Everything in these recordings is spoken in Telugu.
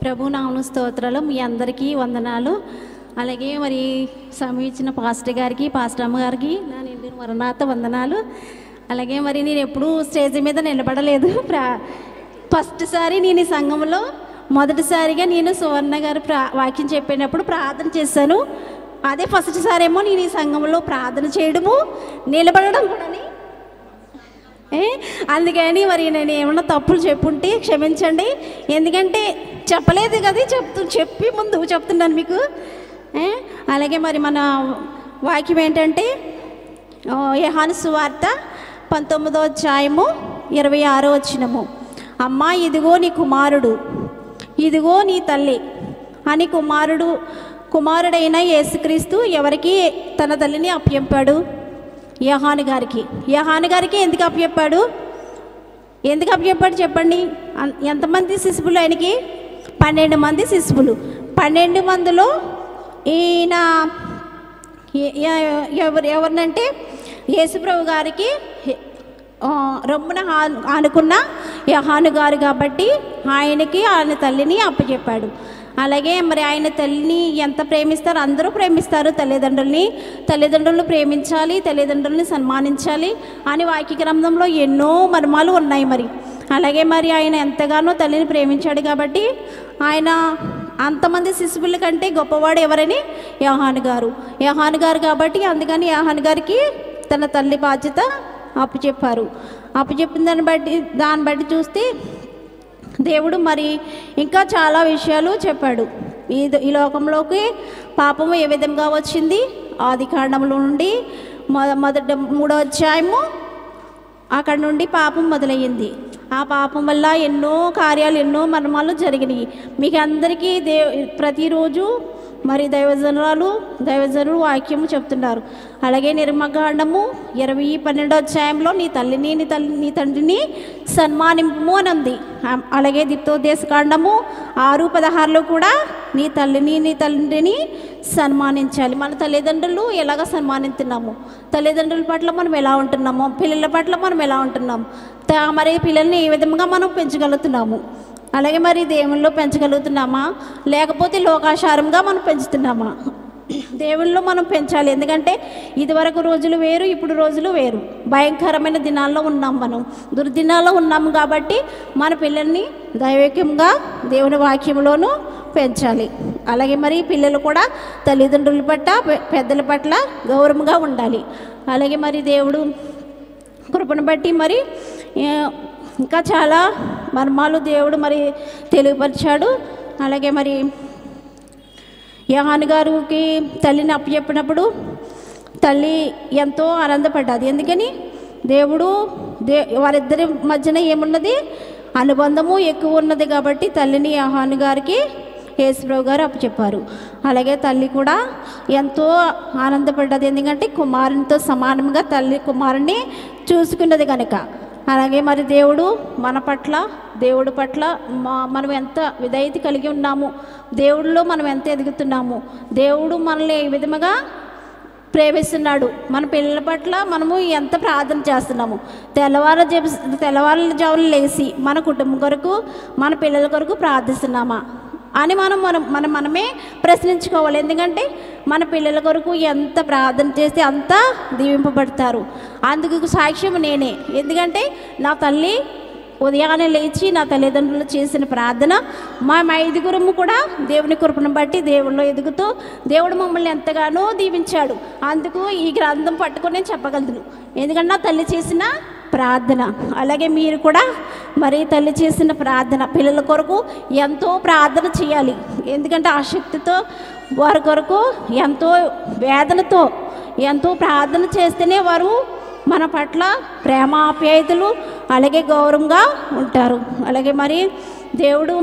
ప్రభు నామమున స్తోత్రాలు. మీ అందరికీ వందనాలు. అలాగే మరి సమయం ఇచ్చిన పాస్టర్ గారికి, పాస్టర్ అమ్మ గారికి నా నిండు మరణాత వందనాలు. అలాగే మరి నేను ఎప్పుడూ స్టేజ్ మీద నిలబడలేదు. ఫస్ట్ సారి నేను ఈ సంఘంలో మొదటిసారిగా నేను సువర్ణ గారు వాక్యం చెప్పినప్పుడు ప్రార్థన చేశాను. అదే ఫస్ట్ సారి ఏమో నేను ఈ సంఘంలో ప్రార్థన చేయడము నిలబడడం కూడా. అందుకని మరి నేను ఏమన్నా తప్పులు చెప్పుంటే క్షమించండి. ఎందుకంటే చెప్పలేదు కదా, చెప్పి ముందు చెప్తున్నాను మీకు. అలాగే మరి మన వాక్యం ఏంటంటే యోహాను సువార్త 19వ అధ్యాయము 26వ వచనము. అమ్మా, ఇదిగో నీ కుమారుడు, ఇదిగో నీ తల్లి అని కుమారుడైన యేసుక్రీస్తు ఎవరికి తన తల్లిని అప్పచెప్పాడు? యోహాను గారికి. యోహాను గారికి ఎందుకు అప్పచెప్పాడు? చెప్పండి. ఎంతమంది శిశువులు ఆయనకి? 12 మంది శిశువులు. 12 మందిలో ఈయన ఎవరినంటే యేసుప్రభు గారికి రొమ్మున ఆనుకున్న యోహాను గారు కాబట్టి ఆయన తల్లిని అప్పచెప్పాడు. అలాగే మరి ఆయన తల్లిని ఎంత ప్రేమిస్తారు? అందరూ ప్రేమిస్తారు తల్లిదండ్రులను ప్రేమించాలి, తల్లిదండ్రులని సన్మానించాలి అని వాక్య గ్రంథంలో ఎన్నో మర్మాలు ఉన్నాయి. మరి అలాగే మరి ఆయన ఎంతగానో తల్లిని ప్రేమించాడు కాబట్టి ఆయన అంతమంది శిశువుల కంటే గొప్పవాడు ఎవరని? యోహాను గారు కాబట్టి అందుకని యోహాను గారికి తన తల్లి బాధ్యత అప్పచెప్పిన దాన్ని బట్టి చూస్తే దేవుడు మరి ఇంకా చాలా విషయాలు చెప్పాడు. ఈ లోకంలోకి పాపము ఏ విధంగా వచ్చింది? ఆది కాండంలో నుండి 3వ అధ్యాయము అక్కడ నుండి పాపం మొదలయ్యింది. ఆ పాపం వల్ల ఎన్నో కార్యాలు, ఎన్నో మర్మాలు జరిగినాయి. మీకు అందరికీ ప్రతిరోజు మరి దైవజనులు వాక్యము చెప్తున్నారు. అలాగే నిర్మకాండము 20:12 అధ్యాయంలో నీ తల్లిని నీ తండ్రిని సన్మానింపు అని ఉంది. అలాగే ద్వితీయోపదేశకాండము 6:16లో కూడా నీ తల్లిని నీ తండ్రిని సన్మానించాలి. మన తల్లిదండ్రులు ఎలాగ సన్మానిస్తున్నాము, తల్లిదండ్రుల పట్ల మనం ఎలా ఉంటున్నాము, పిల్లల పట్ల మనం ఎలా ఉంటున్నాము, మరి పిల్లల్ని ఏ విధంగా మనం పెంచగలుగుతున్నాము, అలాగే మరి దేవుళ్ళు పెంచగలుగుతున్నామా లేకపోతే లోకాచారంగా మనం పెంచుతున్నామా? దేవుళ్ళు మనం పెంచాలి. ఎందుకంటే ఇదివరకు రోజులు వేరు, ఇప్పుడు రోజులు వేరు. భయంకరమైన దినాల్లో ఉన్నాం, మనం దుర్దినాల్లో ఉన్నాము. కాబట్టి మన పిల్లల్ని దైవికంగా దేవుని వాక్యంలోనూ పెంచాలి. అలాగే మరి పిల్లలు కూడా తల్లిదండ్రుల పట్ల, పెద్దల పట్ల గౌరవంగా ఉండాలి. అలాగే మరి దేవుడు కృపను బట్టి మరి ఇంకా చాలా మర్మాలు దేవుడు మరి తెలియపరిచాడు. అలాగే మరి యోహాను గారికి తల్లిని అప్పచెప్పినప్పుడు తల్లి ఎంతో ఆనందపడ్డది. ఎందుకని? దేవుడు వారిద్దరి మధ్యన ఏమున్నది? అనుబంధము ఎక్కువ ఉన్నది కాబట్టి తల్లిని యోహాను గారికి యేసుప్రభు గారు అప్పచెప్పారు. అలాగే తల్లి కూడా ఎంతో ఆనందపడ్డది. ఎందుకంటే కుమారునితో సమానంగా తల్లి కుమారుని చూసుకున్నది కనుక. అలాగే మరి దేవుడు పట్ల మనం ఎంత విధేయత కలిగి ఉన్నాము, దేవుడిలో మనం ఎంత ఎదుగుతున్నాము, దేవుడు మనల్ని ఏ విధముగా ప్రేమిస్తున్నాడు, మన పిల్లల పట్ల మనము ఎంత ప్రార్థన చేస్తున్నాము, తెల్లవారుజామున లేచి మన కుటుంబం కొరకు, మన పిల్లల కొరకు ప్రార్థిస్తున్నామా అని మనమే ప్రశ్నించుకోవాలి. ఎందుకంటే మన పిల్లల కొరకు ఎంత ప్రార్థన చేస్తే అంత దీవింపబడతారు. అందుకు సాక్ష్యం నేనే. ఎందుకంటే నా తల్లి ఉదయాన్నే లేచి నా తల్లిదండ్రులు చేసిన ప్రార్థన, మా 5గురము కూడా దేవుని కృపను బట్టి దేవుళ్ళు ఎదుగుతూ దేవుడు మమ్మల్ని ఎంతగానో దీవించాడు. అందుకు ఈ గ్రంథం పట్టుకొని నేను చెప్పగలను. ఎందుకంటే నా తల్లి చేసిన ప్రార్థన. అలాగే మీరు కూడా మరి తల్లి చేసిన ప్రార్థన, పిల్లల కొరకు ఎంతో ప్రార్థన చేయాలి. ఎందుకంటే ఆసక్తితో వారి కొరకు ఎంతో వేదనతో ఎంతో ప్రార్థన చేస్తేనే వారు మన పట్ల ప్రేమ ఆప్యాయతలు అలాగే గౌరవంగా ఉంటారు. అలాగే మరి దేవుడు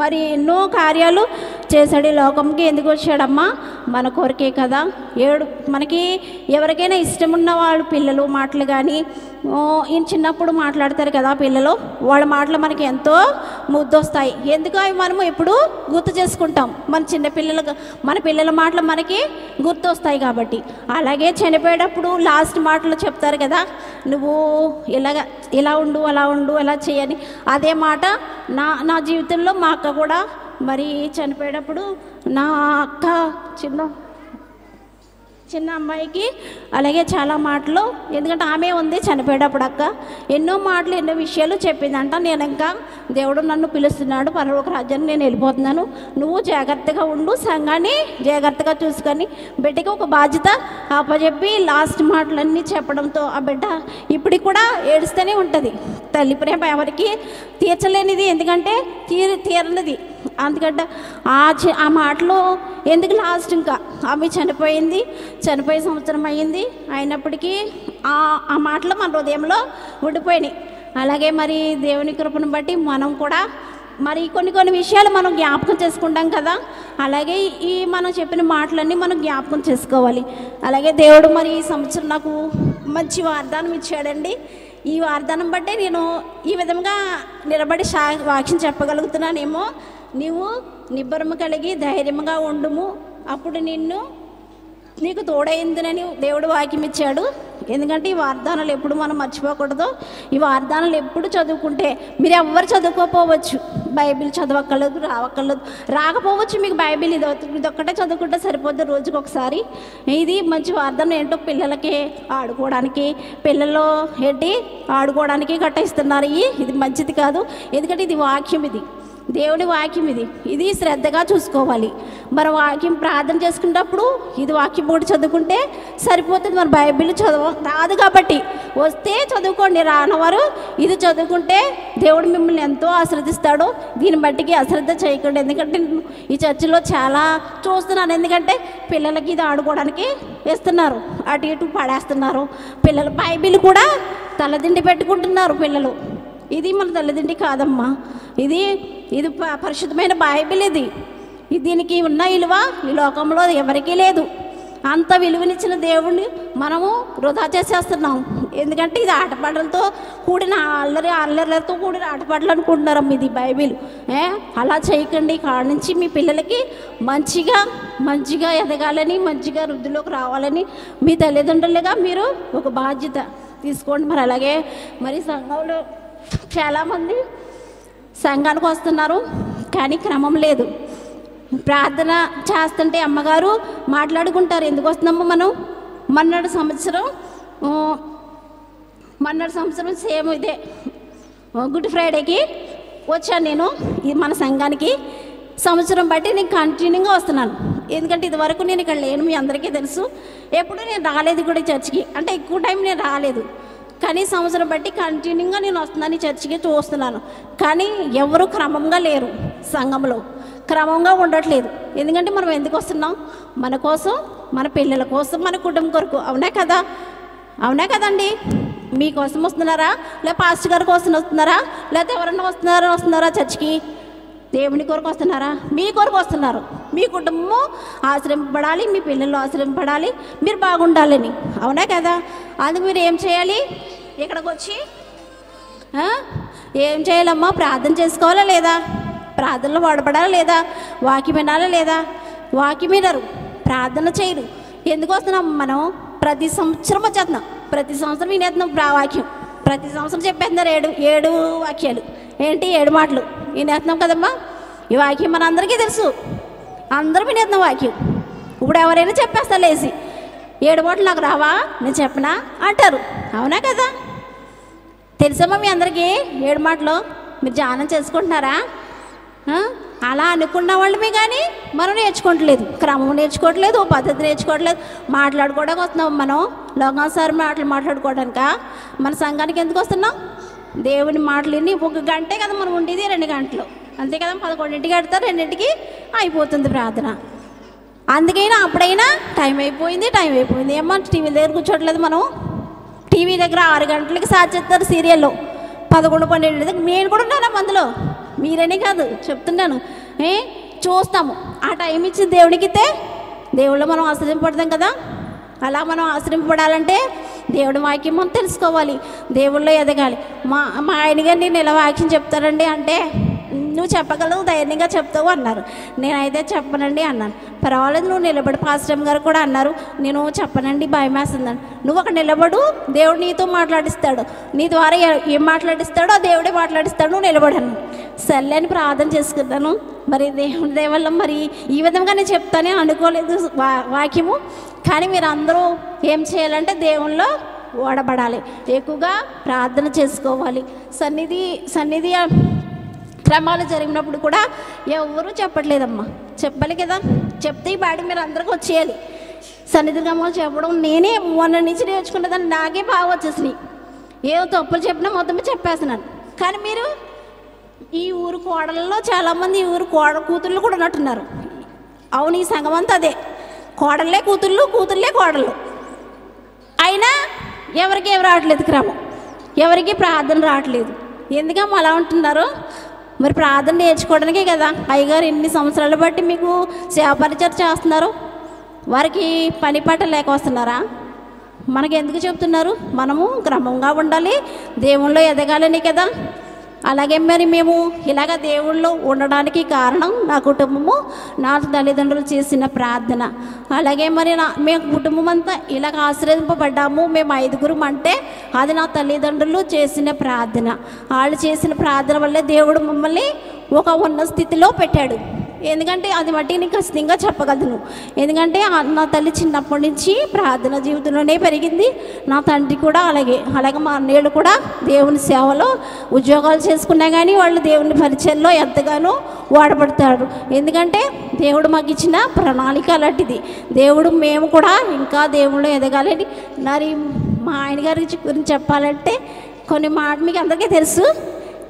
మరి ఎన్నో కార్యాలు చేశాడు. ఈ లోకంకి ఎందుకు వచ్చాడమ్మా? మన కొరకే కదా. మనకి ఎవరికైనా ఇష్టం ఉన్న వాళ్ళు పిల్లలు మాటలు కానీ ఈయన చిన్నప్పుడు మాట్లాడతారు కదా పిల్లలు, వాళ్ళ మాటలు మనకి ఎంతో ముద్దొస్తాయి. ఎందుకు అవి మనము ఎప్పుడు గుర్తు చేసుకుంటాం, మన పిల్లల మాటలు మనకి గుర్తొస్తాయి కాబట్టి. అలాగే చనిపోయేటప్పుడు లాస్ట్ మాటలు చెప్తారు కదా, నువ్వు ఇలా ఉండు, అలా ఉండు, అలా చేయని. అదే మాట నా జీవితంలో మా అక్క కూడా మరి చనిపోయేటప్పుడు, నా అక్క చిన్న అమ్మాయికి అలాగే చాలా మాటలు, ఎందుకంటే ఆమె ఉంది చనిపోయేటప్పుడు అక్క, ఎన్నో మాటలు ఎన్నో విషయాలు చెప్పిందంట. నేను ఇంకా దేవుడు నన్ను పిలుస్తున్నాడు, పరలోక రాజ్యాన్ని నేను వెళ్ళిపోతున్నాను, నువ్వు జాగ్రత్తగా ఉండు, సంఘాన్ని జాగ్రత్తగా చూసుకొని బిడ్డకి ఒక బాధ్యత అప్పచెప్పి లాస్ట్ మాటలన్నీ చెప్పడంతో ఆ బిడ్డ ఇప్పటికి కూడా ఏడుస్తూనే ఉంటుంది. తల్లి ప్రేమ ఎవరికి తీర్చలేనిది, ఎందుకంటే తీరనిది. అందుకంటే ఆ మాటలు ఎందుకు లాస్ట్, ఇంకా ఆమె చనిపోయే సంవత్సరం అయ్యింది, అయినప్పటికీ ఆ మాటలు మన హృదయంలో ఉండిపోయినాయి. అలాగే మరి దేవుని కృపను బట్టి మనం కూడా మరి కొన్ని విషయాలు మనం జ్ఞాపకం చేసుకుంటాం కదా, అలాగే మనం చెప్పిన మాటలన్నీ మనం జ్ఞాపకం చేసుకోవాలి. అలాగే దేవుడు మరి ఈ సంవత్సరం నాకు మంచి వాగ్దానం ఇచ్చాడండి. ఈ వాగ్దానం బట్టే నేను ఈ విధంగా నిలబడి వాక్యం చెప్పగలుగుతున్నానేమో. నీవు నిబ్బరము కలిగి ధైర్యంగా ఉండుము, అప్పుడు నీకు తోడైందినని దేవుడు వాక్యం ఇచ్చాడు. ఎందుకంటే ఈ వాగ్దానాలు ఎప్పుడు మనం మర్చిపోకూడదు. ఈ వాగ్దానాలు ఎప్పుడు చదువుకుంటే, మీరు ఎవ్వరు చదువుకోపోవచ్చు, బైబిల్ చదవక్కర్లేదు, రాకపోవచ్చు మీకు బైబిల్, ఇదొక్కటే చదువుకుంటే సరిపోద్ది రోజుకి ఒకసారి. ఇది మంచి వాగ్దానం. ఏంటో పిల్లలకి ఆడుకోవడానికి, పిల్లలు ఆడుకోవడానికి ఇస్తున్నారు. ఇది మంచిది కాదు, ఎందుకంటే ఇది వాక్యం, ఇది దేవుని వాక్యం, ఇది శ్రద్ధగా చూసుకోవాలి. మన వాక్యం ప్రార్థన చేసుకునేటప్పుడు ఇది వాక్యం కూడా చదువుకుంటే సరిపోతుంది. మన బైబిల్ రాదు కాబట్టి వస్తే చదువుకోండి, రానవారు ఇది చదువుకుంటే దేవుడు మిమ్మల్ని ఎంతో ఆశ్రదిస్తాడు. దీన్ని బట్టికి అశ్రద్ధ చేయకండి, ఎందుకంటే ఈ చర్చిలో చాలా చూస్తున్నాను. ఎందుకంటే పిల్లలకి ఇది ఆడుకోవడానికి ఇస్తున్నారు, అటు ఇటు పడేస్తున్నారు. పిల్లలు బైబిల్ కూడా తలదిండి పెట్టుకుంటున్నారు పిల్లలు. ఇది మన తల్లిదండ్రి కాదమ్మా, ఇది పరిశుద్ధమైన బైబిల్. దీనికి ఉన్న విలువ ఈ లోకంలో ఎవరికీ లేదు. అంత విలువనిచ్చిన దేవుణ్ణి మనము వృధా చేసేస్తున్నాం. ఎందుకంటే ఇది ఆటపాటలతో కూడిన అల్లరితో కూడిన ఆటపాటలు అనుకుంటున్నారమ్మ ఇది బైబిల్. అలా చేయకండి. కాడ నుంచి మీ పిల్లలకి మంచిగా ఎదగాలని, మంచిగా వృద్ధిలోకి రావాలని మీ తల్లిదండ్రులుగా మీరు ఒక బాధ్యత తీసుకోండి. మరి అలాగే మరి సంఘంలో చాలామంది సంఘానికి వస్తున్నారు, కానీ క్రమం లేదు. ప్రార్థన చేస్తుంటే అమ్మగారు మాట్లాడుకుంటారు, ఎందుకు వస్తున్నామో మనం. మొన్నటి సంవత్సరం సేమ్ ఇదే గుడ్ ఫ్రైడేకి వచ్చాను నేను మన సంఘానికి. సంవత్సరం బట్టి నేను కంటిన్యూగా వస్తున్నాను, ఎందుకంటే ఇదివరకు నేను ఇక్కడ లేను, మీ అందరికీ తెలుసు. ఎప్పుడు నేను రాలేదు కూడా చర్చికి, అంటే ఎక్కువ టైం నేను రాలేదు. కానీ సంవత్సరం బట్టి కంటిన్యూగా నేను వస్తున్నాను, ఈ చర్చికి చూస్తున్నాను. కానీ ఎవరు క్రమంగా లేరు, సంఘంలో క్రమంగా ఉండట్లేదు. ఎందుకంటే మనం ఎందుకు వస్తున్నాం? మన కోసం, మన పిల్లల కోసం, మన కుటుంబం కొరకు. అవునా కదండి? మీకోసం వస్తున్నారా, లేదా పాస్టర్ గారి కోసం వస్తున్నారా, లేకపోతే ఎవరన్నా వస్తున్నారా చర్చికి? దేవుని కొరకు వస్తున్నారా? మీ కొరకు వస్తున్నారు. మీ కుటుంబం ఆశ్రయింపబడాలి, మీ పిల్లలు ఆశ్రయింపబడాలి, మీరు బాగుండాలని. అవునా కదా? అందుకు మీరు ఏం చేయాలి? ఇక్కడికి వచ్చి ఏం చేయాలమ్మా? ప్రార్థన చేసుకోవాలా లేదా? ప్రార్థనలో వాడబడాలా లేదా? వాక్యం వినాలా లేదా? వాక్యం వినరు, ప్రార్థన చేయరు. ఎందుకు వస్తున్నాం? మనం ప్రతి సంవత్సరం వచ్చేస్తున్నాం, ప్రతి సంవత్సరం వినేస్తున్నాం వాక్యం. ప్రతి సంవత్సరం చెప్పేస్తున్నారు ఏడు వాక్యాలు, 7 మాటలు వినేస్తున్నాం కదమ్మా. ఈ వాక్యం మన అందరికీ తెలుసు, అందరూ వినేస్తున్నాం వాక్యం. ఇప్పుడు ఎవరైనా చెప్పేస్తారు లేచి, 7 మాటలు నాకు రావా, నేను చెప్పనా అంటారు. అవునా కదా? తెలుసమ్మా మీ అందరికీ 7 మాటలు? మీరు ధ్యానం చేసుకుంటున్నారా? అలా అనుకున్న వాళ్ళమే, కానీ మనం నేర్చుకోవట్లేదు, క్రమం నేర్చుకోవట్లేదు, పద్ధతి నేర్చుకోవట్లేదు. మాట్లాడుకోవడానికి వస్తున్నాం మనం, లోకాసారి మాట్లాడుకోవడానిక? మన సంఘానికి ఎందుకు వస్తున్నాం? దేవుని మాటలు విని 1 గంటే కదా మనం ఉండేది, 2 గంటలు అంతే కదా. 11ంటికి కడతారు, 2ంటికి అయిపోతుంది ప్రార్థన. అందుకైనా అప్పుడైనా టైం అయిపోయింది ఏమో టీవీ దగ్గర కూర్చోట్లేదు మనం. టీవీ దగ్గర 6 గంటలకి సాచేస్తారు సీరియల్లో, 11, 12 దగ్గర. నేను కూడా ఉన్నాను అందులో, మీరనే కాదు చెప్తున్నాను. చూస్తాము. ఆ టైం ఇచ్చి దేవుడికి ఇస్తే దేవుళ్ళు మనం ఆశ్రయింపడతాం కదా. అలా మనం ఆశ్రయింపడాలంటే దేవుడి వాక్యం మనం తెలుసుకోవాలి, దేవుళ్ళో ఎదగాలి. మా ఆయన గారు నేను ఇలా వాక్యం చెప్తారండి అంటే నువ్వు చెప్పగలవు, ధైర్యంగా చెప్తావు అన్నారు. నేనైతే చెప్పనండి అన్నాను. పర్వాలేదు నువ్వు నిలబడి, పాస్టర్ గారు కూడా అన్నారు నేను చెప్పనండి భయం వేస్తుందని. నువ్వు అక్కడ నిలబడు, దేవుడు నీతో మాట్లాడిస్తాడు, నీ ద్వారా ఏం మాట్లాడిస్తాడో ఆ దేవుడే మాట్లాడిస్తాడు, నువ్వు నిలబడను. సర్లే అని ప్రార్థన చేసుకున్నాను. మరి దేవుని దేవల్ల మరి ఈ విధంగా నేను చెప్తానే అనుకోలేదు వాక్యము. కానీ మీరు అందరూ ఏం చేయాలంటే దేవుల్లో ఓడబడాలి, ఎక్కువగా ప్రార్థన చేసుకోవాలి. సన్నిధి క్రమాలు జరిగినప్పుడు కూడా ఎవరు చెప్పట్లేదమ్మా, చెప్పాలి కదా. చెప్తే ఈ బాడీ మీరు అందరికీ వచ్చేయాలి. సన్నిధి క్రమాలు చెప్పడం నేనే మొన్న నుంచి నేర్చుకున్నదాన్ని, నాకే బాగా వచ్చేసినాయి. ఏదో తప్పులు చెప్పినా మొత్తం చెప్పేస్తున్నాను. కానీ మీరు ఈ ఊరు కోడలలో చాలామంది ఈ ఊరు కూతుళ్ళు కూడా ఉన్నట్టున్నారు. అవును, ఈ సంఘం అంతా అదే, కోడళ్ళే కూతుళ్ళు, కూతుళ్ళే కోడళ్ళు. అయినా ఎవరికి ఏం రావట్లేదు క్రమం, ఎవరికి ప్రార్థన రావట్లేదు. ఎందుకమ్మా అలా ఉంటున్నారు? మరి ప్రార్థన నేర్చుకోవడానికే కదా అయ్యగారు ఎన్ని సంవత్సరాలు బట్టి మీకు సేవ పరిచయం చేస్తున్నారు. వారికి పని పాట లేక వస్తున్నారా? మనకి ఎందుకు చెప్తున్నారు? మనము క్రమంగా ఉండాలి, దేవుళ్ళో ఎదగాలని కదా. అలాగే మరి మేము ఇలాగ దేవుళ్ళో ఉండడానికి కారణం నా కుటుంబము, నా తల్లిదండ్రులు చేసిన ప్రార్థన. అలాగే మరి మేము కుటుంబం అంతా ఇలాగ ఆశీర్వదింపబడ్డాము. మేము 5గురు అంటే అది నా తల్లిదండ్రులు చేసిన ప్రార్థన. వాళ్ళు చేసిన ప్రార్థన వల్లే దేవుడు మమ్మల్ని ఒక ఉన్న స్థితిలో పెట్టాడు. ఎందుకంటే అది మట్టి నేను ఖచ్చితంగా చెప్పగలను. ఎందుకంటే నా తల్లి చిన్నప్పటి నుంచి ప్రార్థన జీవితంలోనే పెరిగింది. నా తండ్రి కూడా అలాగే మా అన్నయ్యలు కూడా దేవుని సేవలో ఉద్యోగాలు చేసుకున్నా కానీ వాళ్ళు దేవుని పరిచయంలో ఎంతగానో వాడబడతారు. ఎందుకంటే దేవుడు మాకు ఇచ్చిన ప్రణాళిక అలాంటిది. దేవుడు మేము కూడా ఇంకా దేవుళ్ళు ఎదగాలని. మరి మా ఆయన గారి గురించి చెప్పాలంటే కొన్ని మాటలు మీకు అందరికీ తెలుసు.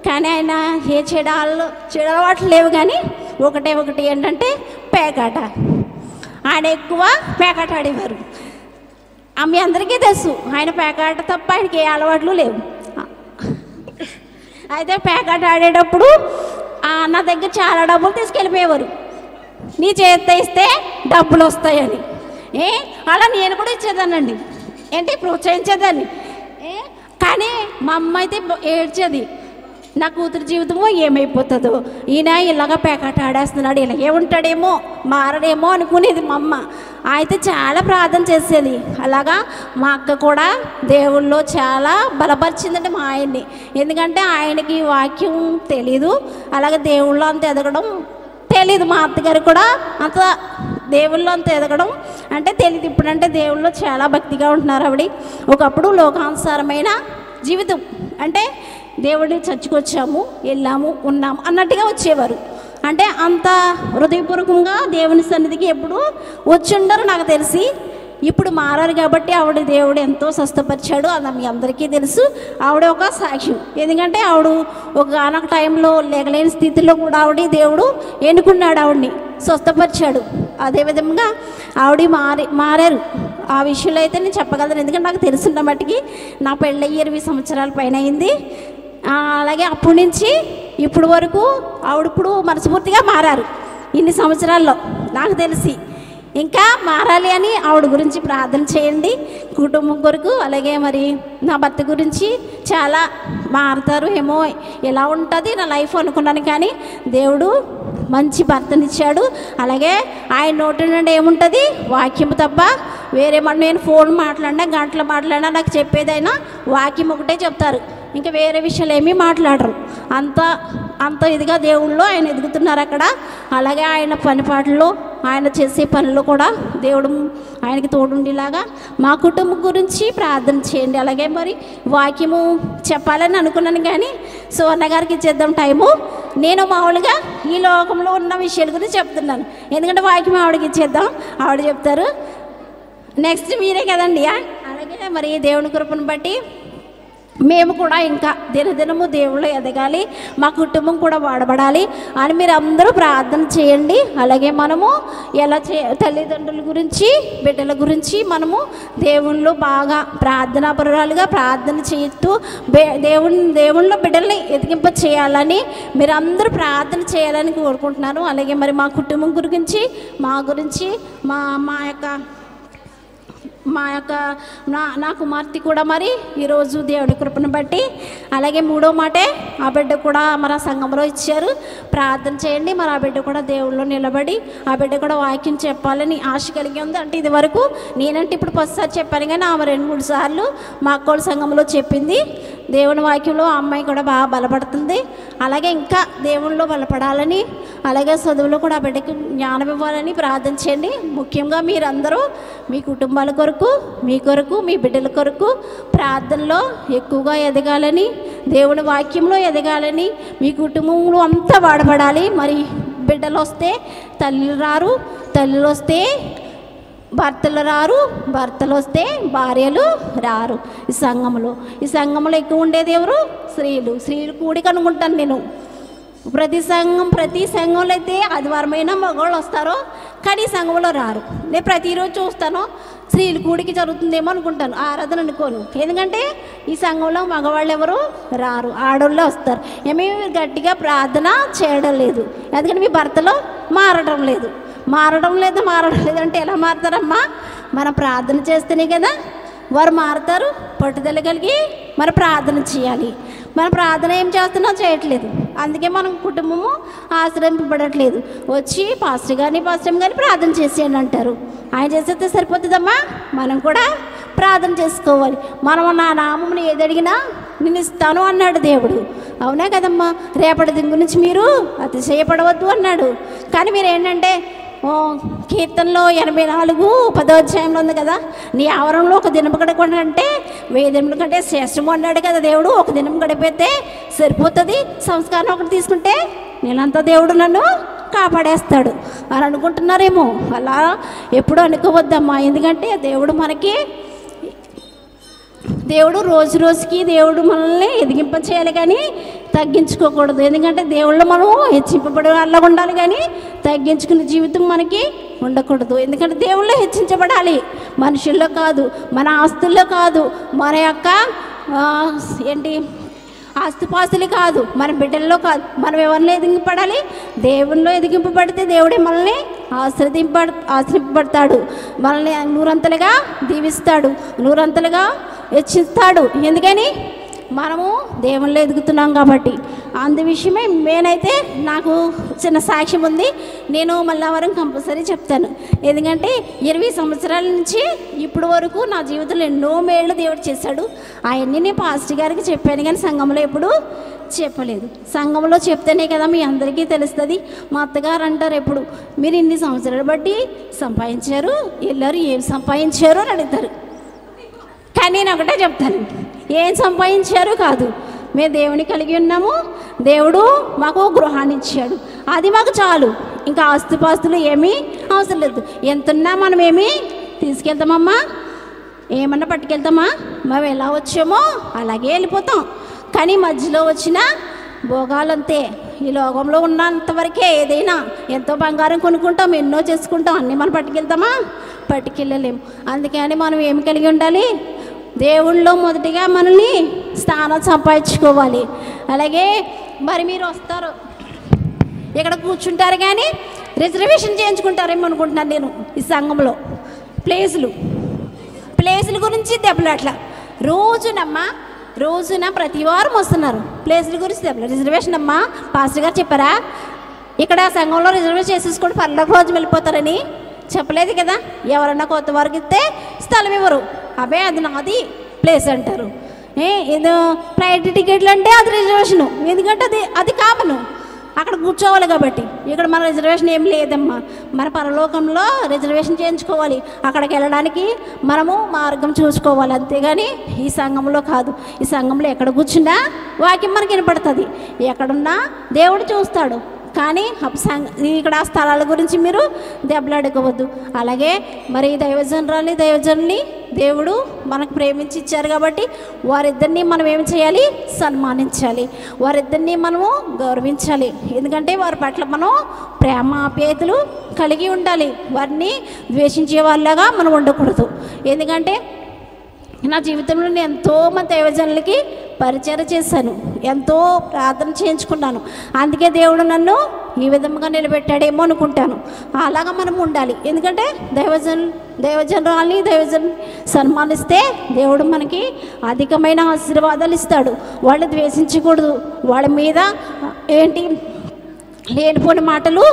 కానీ ఆయన ఏ చెడలవాట్లు లేవు. కానీ ఒకటి ఏంటంటే పేకాట. ఆయన ఎక్కువ పేకాట ఆడేవారు. మీ అందరికీ తెలుసు ఆయన పేకాట తప్ప ఆయనకి ఏ అలవాట్లు లేవు. అయితే పేకాట ఆడేటప్పుడు నా దగ్గర చాలా డబ్బులు తీసుకెళ్ళిపోయేవారు. నీ చేతితో ఇస్తే డబ్బులు వస్తాయని. అలా నేను కూడా ఇచ్చేదానండి, ఏంటి ప్రోత్సహించేదాన్ని. కానీ మా అమ్మ అయితే ఏడ్చేది, నా కూతురు జీవితమో ఏమైపోతుందో, ఈయన ఇలాగ పేకాట ఆడేస్తున్నాడు, ఇలాగే ఉంటాడేమో, మారడేమో అనుకునేది మా అమ్మ. అయితే చాలా ప్రార్థన చేసేది. అలాగా మా అక్క కూడా దేవుళ్ళో చాలా బలపరిచిందంటే మా ఆయన్ని. ఎందుకంటే ఆయనకి వాక్యం తెలీదు, అలాగే దేవుళ్ళో అంత ఎదగడం తెలీదు. మా అత్తగారు కూడా అంత దేవుళ్ళో అంత ఎదగడం అంటే తెలియదు. ఇప్పుడంటే దేవుళ్ళో చాలా భక్తిగా ఉంటున్నారు ఆవిడ. ఒకప్పుడు లోకానుసారమైన జీవితం అంటే దేవుడిని చర్చకొచ్చాము, వెళ్ళాము, ఉన్నాము అన్నట్టుగా వచ్చేవారు. అంటే అంత హృదయపూర్వకంగా దేవుని సన్నిధికి ఎప్పుడు వచ్చి ఉండరు నాకు తెలిసి. ఇప్పుడు మారారు కాబట్టి ఆవిడ దేవుడు ఎంతో స్వస్థపరిచాడు, అది మీ అందరికీ తెలుసు. ఆవిడ ఒక సాక్ష్యం. ఎందుకంటే ఆవిడ ఒకనొక టైంలో లేకలేని స్థితిలో కూడా ఆవిడ దేవుడు ఎన్నుకున్నాడు, ఆవిడ్ని స్వస్థపరిచాడు. అదేవిధంగా ఆవిడ మారారు. ఆ విషయంలో అయితే నేను చెప్పగలను, ఎందుకంటే నాకు తెలుసున్న మట్టికి నా పెళ్ళి 20 సంవత్సరాల పైన అయింది. అలాగే అప్పటి నుంచి ఇప్పుడు వరకు ఆవిడ ఇప్పుడు మనస్ఫూర్తిగా మారారు. ఇన్ని సంవత్సరాల్లో నాకు తెలిసి ఇంకా మారాలి అని ఆవిడ గురించి ప్రార్థన చేయండి, కుటుంబం కొరకు. అలాగే మరి నా భర్త గురించి చాలా మారుతారు ఏమో, ఎలా ఉంటుంది నా లైఫ్ అనుకున్నాను. కానీ దేవుడు మంచి భర్తనిచ్చాడు. అలాగే ఆయన నోటి నుండి ఏముంటుంది? వాక్యం తప్ప వేరేమన్నా. నేను ఫోన్ మాట్లాడినా, గంటలు మాట్లాడినా నాకు చెప్పేదైనా వాక్యం ఒకటే చెప్తారు, ఇంకా వేరే విషయాలు ఏమీ మాట్లాడరు. అంత ఇదిగా దేవుళ్ళు ఆయన ఎదుగుతున్నారు అక్కడ. అలాగే ఆయన పనిపాటల్లో, ఆయన చేసే పనులు కూడా దేవుడు ఆయనకి తోడుండేలాగా మా కుటుంబం గురించి ప్రార్థన చేయండి. అలాగే మరి వాక్యము చెప్పాలని అనుకున్నాను, కానీ సువర్ణ గారికి ఇచ్చేద్దాం టైము. నేను మామూలుగా ఈ లోకంలో ఉన్న విషయాల గురించి చెప్తున్నాను, ఎందుకంటే వాక్యం ఆవిడకి ఇచ్చేద్దాం, ఆవిడ చెప్తారు. నెక్స్ట్ మీరే కదండి. అలాగే మరి దేవుని కృపను బట్టి మేము కూడా ఇంకా దినదినము దేవుళ్ళు ఎదగాలి, మా కుటుంబం కూడా వాడబడాలి అని మీరు అందరూ ప్రార్థన చేయండి. అలాగే మనము ఎలా తల్లిదండ్రుల గురించి, బిడ్డల గురించి మనము దేవుళ్ళు బాగా ప్రార్థనాపరురాలుగా ప్రార్థన చేస్తూ దేవుళ్ళ బిడ్డల్ని ఎదిగింప చేయాలని మీరు అందరూ ప్రార్థన చేయాలని కోరుకుంటున్నాను. అలాగే మరి మా కుటుంబం గురించి, మా యొక్క మా యొక్క నా కుమార్తె కూడా మరి ఈరోజు దేవుడి కృపను బట్టి, అలాగే మూడో మాటే ఆ బిడ్డ కూడా మరి ఆ సంఘంలో ఇచ్చారు. ప్రార్థన చేయండి. మరి ఆ బిడ్డ కూడా దేవుళ్ళు నిలబడి ఆ బిడ్డ కూడా వాక్యం చెప్పాలని ఆశ కలిగి ఉంది. అంటే ఇది వరకు నేనంటే ఇప్పుడు ఫస్ట్సారి చెప్పాను, కానీ ఆమె 2-3 సార్లు మా అక్కోళ్ళ సంఘంలో చెప్పింది. దేవుని వాక్యంలో ఆ అమ్మాయి కూడా బాగా బలపడుతుంది. అలాగే ఇంకా దేవుళ్ళలో బలపడాలని, అలాగే చదువులో కూడా ఆ బిడ్డకి జ్ఞానం ఇవ్వాలని ప్రార్థన చేయండి. ముఖ్యంగా మీరందరూ మీ కుటుంబాల కొరకు, మీ కొరకు, మీ బిడ్డల కొరకు ప్రార్థనలో ఎక్కువగా ఎదగాలని, దేవుని వాక్యంలో ఎదగాలని, మీ కుటుంబంలో అంతా వాడబడాలి. మరి బిడ్డలు వస్తే తల్లులు రారు, తల్లులు వస్తే భర్తలు రారు, భర్తలు వస్తే భార్యలు రారు. ఈ సంఘంలో ఎక్కువ ఉండేది ఎవరు? స్త్రీలు కూడి కనుకుంటాను నేను. ప్రతి సంఘంలో అయితే ఆదివారమైన మగవాళ్ళు వస్తారో, కానీ ఈ సంఘంలో రారు. నేను ప్రతిరోజు చూస్తాను, స్త్రీలు కూడికి జరుగుతుందేమో అనుకుంటాను, ఆరాధన అనుకోను. ఎందుకంటే ఈ సంఘంలో మగవాళ్ళు ఎవరు రారు, ఆడవాళ్ళే వస్తారు. ఏమీ గట్టిగా ప్రార్థన చేయడం లేదు, ఎందుకంటే మీ భర్తలో మారడం లేదు అంటే ఎలా మారుతారమ్మా? మనం ప్రార్థన చేస్తేనే కదా వారు మారుతారు. పట్టుదల కలిగి మరి ప్రార్థన చేయాలి. మన ప్రార్థన ఏం చేస్తున్నా చేయట్లేదు, అందుకే మనం కుటుంబము ఆశ్రయింపబడట్లేదు. వచ్చి పాస్టర్ కానీ ప్రార్థన చేసేయండి అంటారు. ఆయన చేసేస్తే సరిపోతుందమ్మా? మనం కూడా ప్రార్థన చేసుకోవాలి. మనం నా నామమును ఏది అడిగినా నేను ఇస్తాను అన్నాడు దేవుడు. అవునా కదమ్మా? రేపటి దీని గురించి మీరు అతిశయపడవద్దు అన్నాడు. కానీ మీరు ఏంటంటే కీర్తనలో 84:10 అధ్యాయంలో ఉంది కదా, నీ ఆవరణలో ఒక దినం గడపడంటే 1000 దినముల కంటే శ్రేష్టము అన్నాడు కదా దేవుడు. ఒక దినం గడిపితే సరిపోతుంది, సంస్కారం ఒకటి తీసుకుంటే నేనంతా దేవుడు నన్ను కాపాడేస్తాడు అని అనుకుంటున్నారేమో. అలా ఎప్పుడు అనుకోవద్దమ్మా. ఎందుకంటే దేవుడు రోజు రోజుకి దేవుడు మనల్ని ఎదిగింప చేయాలి, కానీ తగ్గించుకోకూడదు. ఎందుకంటే దేవుళ్ళు మనం హెచ్చింపబడే వాళ్ళగా ఉండాలి, కానీ తగ్గించుకునే జీవితం మనకి ఉండకూడదు. ఎందుకంటే దేవుళ్ళు హెచ్చించబడాలి, మనుషుల్లో కాదు, మన ఆస్తుల్లో కాదు, మన యొక్క ఆస్తిపాస్తులు కాదు, మన బిడ్డల్లో కాదు. మనం ఎవరిలో ఎదిగింపబడాలి? దేవుల్లో ఎదిగింపబడితే దేవుడే మనల్ని ఆశ్రయింపబడతాడు, మనల్ని నూరంతలుగా దీవిస్తాడు, నూరంతలుగా హెచ్చిస్తాడు. ఎందుకని? మనము దేవుల్లో ఎదుగుతున్నాం కాబట్టి. అందు విషయమే నేనైతే నాకు చిన్న సాక్ష్యం ఉంది, నేను మళ్ళావరం కంపల్సరీ చెప్తాను. ఎందుకంటే 20 సంవత్సరాల నుంచి ఇప్పుడు వరకు నా జీవితంలో ఎన్నో మేళ్ళు దేవుడు చేశాడు. అవన్నీ నేను పాస్టర్ గారికి చెప్పాను, కానీ సంఘంలో ఎప్పుడు చెప్పలేదు. సంఘంలో చెప్తేనే కదా మీ అందరికీ తెలుస్తుంది. మా అత్తగారు అంటారు ఎప్పుడు, మీరు ఇన్ని సంవత్సరాలు బట్టి సంపాదించారు, వెళ్ళారు, ఏం సంపాదించారు అని అడుగుతారు. కానీ నేను ఒకటే చెప్తాను, ఏం సంపాదించారు కాదు, మేము దేవుని కలిగి ఉన్నాము, దేవుడు మాకు గృహాన్ని ఇచ్చాడు, అది మాకు చాలు. ఇంకా ఆస్తిపాస్తులు ఏమీ అవసరం లేదు. ఎంతున్నా మనం ఏమీ తీసుకెళ్తామమ్మా? ఏమన్నా పట్టుకెళ్తామా? మేము ఎలా వచ్చామో అలాగే వెళ్ళిపోతాం. కానీ మధ్యలో వచ్చిన భోగాలంతే. ఈ లోకంలో ఉన్నంతవరకే. ఏదైనా ఎంతో బంగారం కొనుక్కుంటాం, ఎన్నో చేసుకుంటాం, అన్నీ మనం పట్టుకెళ్తామా? పట్టుకెళ్ళలేము. అందుకని మనం ఏమి కలిగి ఉండాలి? దేవుళ్ళలో మొదటిగా మనల్ని స్థానం సంపాదించుకోవాలి. అలాగే మరి మీరు వస్తారు, ఇక్కడ కూర్చుంటారు, కానీ రిజర్వేషన్ చేయించుకుంటారేమో అనుకుంటున్నాను నేను. ఈ సంఘంలో ప్లేసుల గురించి దెబ్బలాట్లా రోజున ప్రతి వారం వస్తున్నారు. ప్లేసుల గురించి దెబ్బలు, రిజర్వేషన్ అమ్మా పాస్టర్ గారు చెప్పారా? ఇక్కడ సంఘంలో రిజర్వేషన్ చేసేసుకొని పర్లోక రోజు వెళ్ళిపోతారని చెప్పలేదు కదా. ఎవరన్నా కొత్త వారికి ఇస్తే స్థలం ఇవ్వరు, అబ్బే అది నాది ప్లేస్ అంటారు. ఏదో ఫ్లైట్ టికెట్లు అంటే అది రిజర్వేషను, ఎందుకంటే అది కామను, అక్కడ కూర్చోవాలి కాబట్టి. ఇక్కడ మన రిజర్వేషన్ ఏం లేదమ్మా. మన పరలోకంలో రిజర్వేషన్ చేయించుకోవాలి, అక్కడికి వెళ్ళడానికి మనము మార్గం చూసుకోవాలి, అంతేగాని ఈ సంఘంలో కాదు. ఈ సంఘంలో ఎక్కడ కూర్చున్నా వాక్యం మనకి వినపడుతుంది, ఎక్కడున్నా దేవుడు చూస్తాడు. కానీ ఇక్కడ ఆ స్థలాల గురించి మీరు దెబ్బలాడుకోవద్దు. అలాగే మరి దైవజనుల్ని దేవుడు మనకు ప్రేమించి ఇచ్చారు కాబట్టి వారిద్దరినీ మనం ఏమి చేయాలి? సన్మానించాలి, వారిద్దరినీ మనము గౌరవించాలి. ఎందుకంటే వారి పట్ల మనం ప్రేమ ఆప్యాయతలు కలిగి ఉండాలి, వారిని ద్వేషించే వాళ్ళగా మనం ఉండకూడదు. ఎందుకంటే నా జీవితంలో నేను ఎంతోమంది దైవజనులకి పరిచర్య చేశాను, ఎంతో ప్రార్థన చేయించుకున్నాను. అందుకే దేవుడు నన్ను ఈ విధంగా నిలబెట్టాడేమో అనుకుంటాను. అలాగా మనం ఉండాలి. ఎందుకంటే దైవజనురాల్ని సన్మానిస్తే దేవుడు మనకి అధికమైన ఆశీర్వాదాలు ఇస్తాడు. వాళ్ళు ద్వేషించకూడదు, వాళ్ళ మీద లేనిపోని మాటలు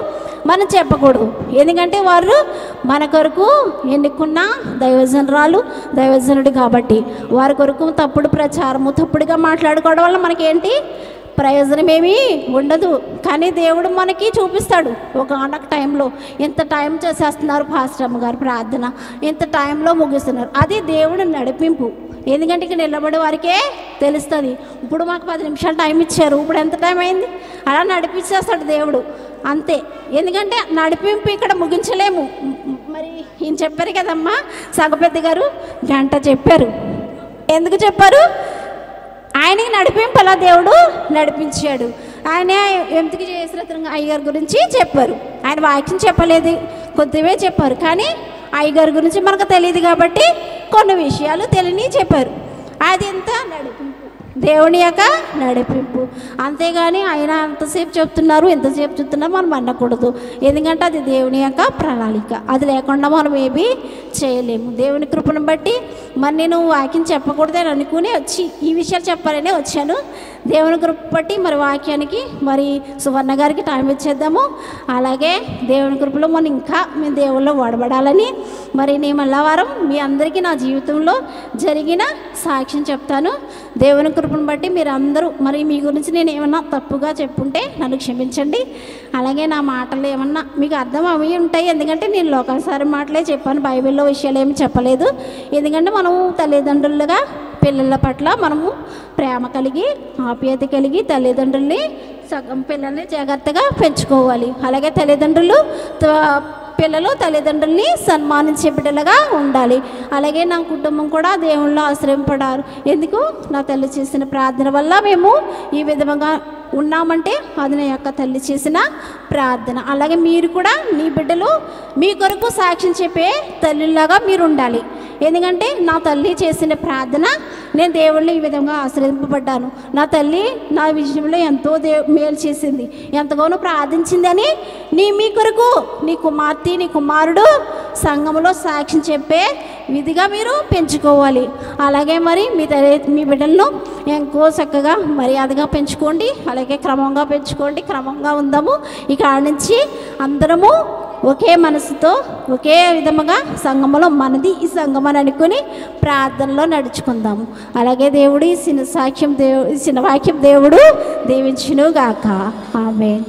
మనం చెప్పకూడదు. ఎందుకంటే వారు మన కొరకు ఎన్నుకున్న దైవజనుడు కాబట్టి వారి కొరకు తప్పుడు ప్రచారము, తప్పుడుగా మాట్లాడుకోవడం వల్ల మనకేంటి ప్రయోజనం ఏమీ ఉండదు. కానీ దేవుడు మనకి చూపిస్తాడు ఒక ఆనక టైంలో ఇంత టైం చేసేస్తున్నారు పాస్టర్ అమ్మ గారు ప్రార్థన, ఇంత టైంలో ముగిస్తున్నారు. అది దేవుడు నడిపింపు. ఎందుకంటే ఇక్కడ నిలబడే వారికే తెలుస్తుంది. ఇప్పుడు మాకు 10 నిమిషాలు టైం ఇచ్చారు, ఇప్పుడు ఎంత టైం అయింది, అలా నడిపించేస్తాడు దేవుడు అంతే. ఎందుకంటే నడిపింపు ఇక్కడ ముగించలేము. మరి ఈయన చెప్పారు కదమ్మా సగపెద్ద గారు, గంట చెప్పారు. ఎందుకు చెప్పారు? ఆయనకి నడిపింపు అలా దేవుడు నడిపించాడు. ఆయన ఎందుకు చేసిన అయ్యగారి గురించి చెప్పారు. ఆయన వాక్యం చెప్పలేదు, కొద్దివే చెప్పారు. కానీ అయ్యగారి గురించి మనకు తెలియదు కాబట్టి కొన్ని విషయాలు తెలియని చెప్పారు. అది ఎంత నడిపింపు, దేవుని యొక్క నడిపింపు. అంతేగాని ఆయన ఎంతసేపు చెప్తున్నారు మనం అనకూడదు. ఎందుకంటే అది దేవుని యొక్క ప్రణాళిక. అది లేకుండా మనం ఏమీ చేయలేము. దేవుని కృపను బట్టి మరి నేను వాక్యం చెప్పకూడదని అనుకుని వచ్చి ఈ విషయాలు చెప్పాలనే వచ్చాను. దేవుని కృప బట్టి మరి వాక్యానికి మరి సువర్ణ గారికి టైం ఇచ్చేద్దాము. అలాగే దేవుని కృపలో మనం ఇంకా మేము దేవుళ్ళు వాడబడాలని మరి నేను మళ్ళా వారం మీ అందరికీ నా జీవితంలో జరిగిన సాక్ష్యం చెప్తాను. దేవుని కృపను బట్టి మీరు అందరూ మరి మీ గురించి నేను ఏమన్నా తప్పుగా చెప్పుంటే నన్ను క్షమించండి. అలాగే నా మాటలు ఏమన్నా మీకు అర్థం అవి ఉంటాయి. ఎందుకంటే నేను లోకానుసారి మాటలే చెప్పాను, బైబిల్లో విషయాలు ఏమి చెప్పలేదు. ఎందుకంటే మనము తల్లిదండ్రులుగా పిల్లల పట్ల మనము ప్రేమ కలిగి ఆప్యాయత కలిగి తల్లిదండ్రుల్ని పిల్లల్ని జాగ్రత్తగా పెంచుకోవాలి. అలాగే పిల్లలు తల్లిదండ్రుల్ని సన్మానించే బిడ్డలుగా ఉండాలి. అలాగే నా కుటుంబం కూడా దేవుళ్ళు ఆశ్రయింపడారు. ఎందుకు? నా తల్లి చేసిన ప్రార్థన వల్ల మేము ఈ విధంగా ఉన్నామంటే అది నా యొక్క తల్లి చేసిన ప్రార్థన. అలాగే మీరు కూడా మీ బిడ్డలు మీ కొరకు సాక్ష్యం చెప్పే తల్లిలాగా మీరు ఉండాలి. ఎందుకంటే నా తల్లి చేసిన ప్రార్థన నేను దేవుళ్ళని ఈ విధంగా ఆశ్రయింపబడ్డాను. నా తల్లి నా విషయంలో ఎంతో మేలు చేసింది, ఎంతగానో ప్రార్థించిందని మీ కొరకు నీ కుమార్తె నీ కుమారుడు సంఘంలో సాక్ష్యం చెప్పే విధిగా మీరు పెంచుకోవాలి. అలాగే మరి మీ బిడ్డలను ఎంతో చక్కగా మర్యాదగా పెంచుకోండి. అలాగే క్రమంగా పెంచుకోండి. క్రమంగా ఉందాము. ఇక ఆడ నుంచి అందరము ఒకే మనసుతో ఒకే విధముగా సంఘములో మనది ఈ సంఘం అని అనుకుని ప్రార్థనలో నడుచుకుందాము. అలాగే దేవుడు ఈ చిన్న వాక్యం దేవుడు దీవించును గాక. ఆమేన్.